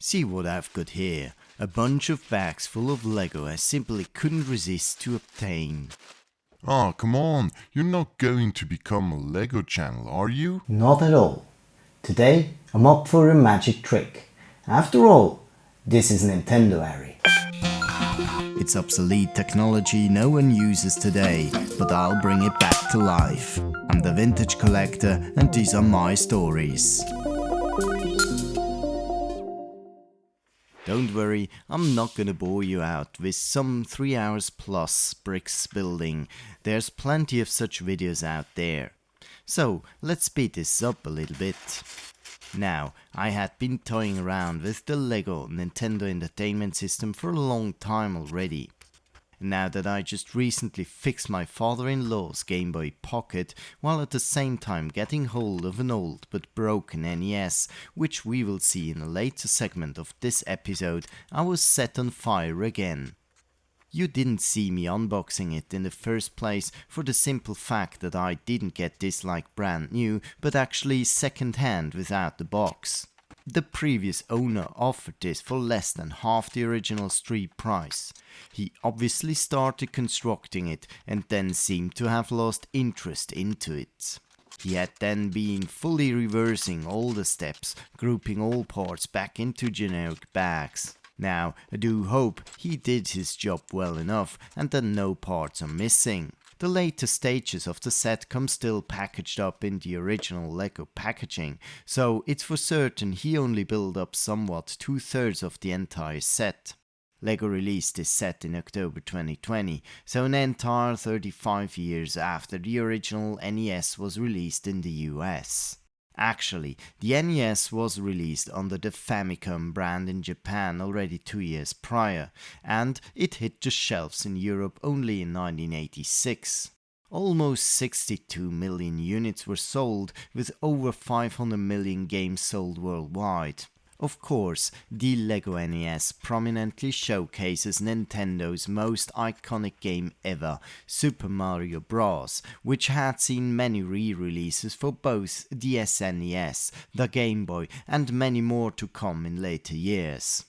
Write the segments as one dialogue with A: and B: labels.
A: See what I've got here, a bunch of bags full of Lego I simply couldn't resist to obtain.
B: Ah, come on, you're not going to become a Lego channel, are you?
C: Not at all. Today I'm up for a magic trick. After all, this is Nintendo-ary.
A: It's obsolete technology no one uses today, but I'll bring it back to life. I'm the vintage collector and these are my stories. Don't worry, I'm not gonna bore you out with some 3 hours plus bricks building. There's plenty of such videos out there. So let's speed this up a little bit. Now, I had been toying around with the LEGO Nintendo Entertainment System for a long time already. Now that I just recently fixed my father-in-law's Game Boy Pocket, while at the same time getting hold of an old but broken NES, which we will see in a later segment of this episode, I was set on fire again. You didn't see me unboxing it in the first place for the simple fact that I didn't get this like brand new, but actually second hand without the box. The previous owner offered this for less than half the original street price. He obviously started constructing it and then seemed to have lost interest into it. He had then been fully reversing all the steps, grouping all parts back into generic bags. Now, I do hope he did his job well enough and that no parts are missing. The later stages of the set come still packaged up in the original LEGO packaging, so it's for certain he only built up somewhat 2/3 of the entire set. LEGO released this set in October 2020, so an entire 35 years after the original NES was released in the US. Actually, the NES was released under the Famicom brand in Japan already 2 years prior, and it hit the shelves in Europe only in 1986. Almost 62 million units were sold, with over 500 million games sold worldwide. Of course, the LEGO NES prominently showcases Nintendo's most iconic game ever, Super Mario Bros., which had seen many re-releases for both the SNES, the Game Boy, and many more to come in later years.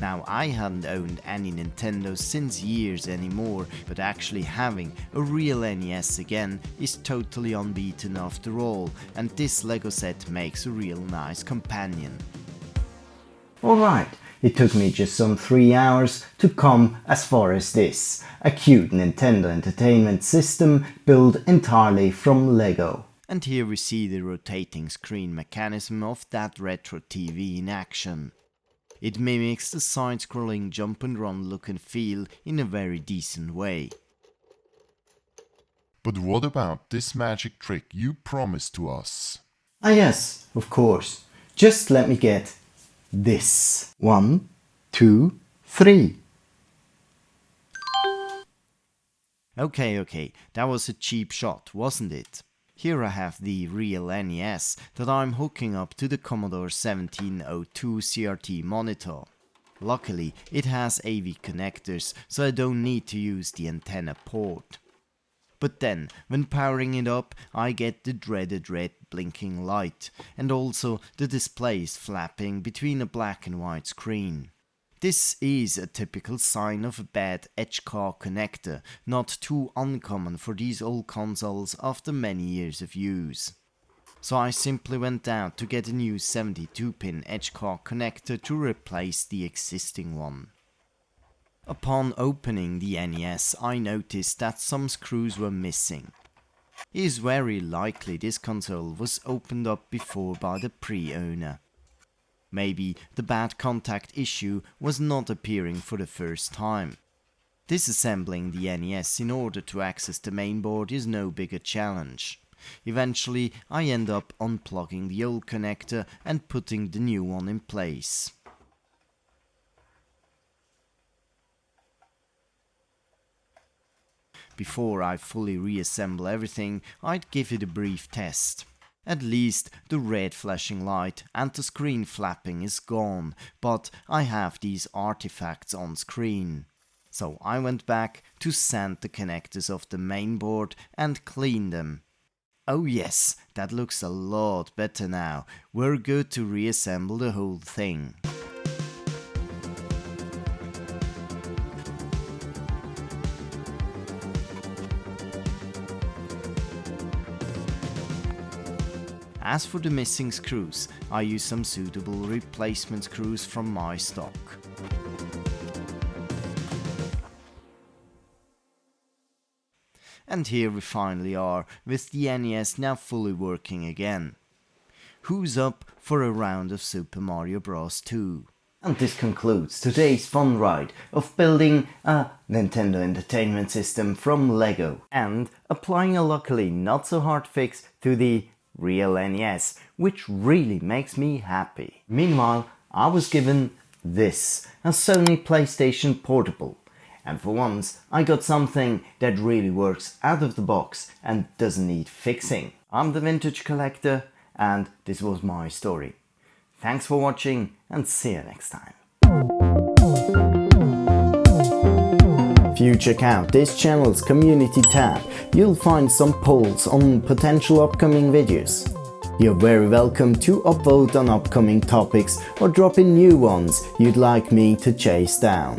A: Now, I hadn't owned any Nintendo since years anymore, but actually having a real NES again is totally unbeaten after all, and this LEGO set makes a real nice companion.
C: Alright, it took me just some 3 hours to come as far as this, a cute Nintendo Entertainment System built entirely from LEGO.
A: And here we see the rotating screen mechanism of that retro TV in action. It mimics the side-scrolling jump and run look and feel in a very decent way.
B: But what about this magic trick you promised to us?
C: Ah yes, of course. Just let me get this. 1, 2, 3.
A: Okay, that was a cheap shot, wasn't it? Here I have the real NES that I'm hooking up to the Commodore 1702 CRT monitor. Luckily, it has AV connectors, so I don't need to use the antenna port. But then, when powering it up, I get the dreaded red blinking light, and also the displays flapping between a black and white screen. This is a typical sign of a bad edge card connector, not too uncommon for these old consoles after many years of use. So I simply went out to get a new 72-pin edge card connector to replace the existing one. Upon opening the NES, I noticed that some screws were missing. It is very likely this console was opened up before by the pre-owner. Maybe the bad contact issue was not appearing for the first time. Disassembling the NES in order to access the mainboard is no bigger challenge. Eventually I end up unplugging the old connector and putting the new one in place. Before I fully reassemble everything, I'd give it a brief test. At least the red flashing light and the screen flapping is gone, but I have these artifacts on screen. So I went back to sand the connectors of the mainboard and clean them. Oh yes, that looks a lot better now. We're good to reassemble the whole thing. As for the missing screws, I use some suitable replacement screws from my stock. And here we finally are, with the NES now fully working again. Who's up for a round of Super Mario Bros. 2?
C: And this concludes today's fun ride of building a Nintendo Entertainment System from LEGO and applying a luckily not so hard fix to the real NES, which really makes me happy. Meanwhile, I was given this, a Sony PlayStation Portable, and for once I got something that really works out of the box and doesn't need fixing. I'm the Vintage Collector, and this was my story. Thanks for watching, and see you next time. If you check out this channel's community tab, you'll find some polls on potential upcoming videos. You're very welcome to upvote on upcoming topics or drop in new ones you'd like me to chase down.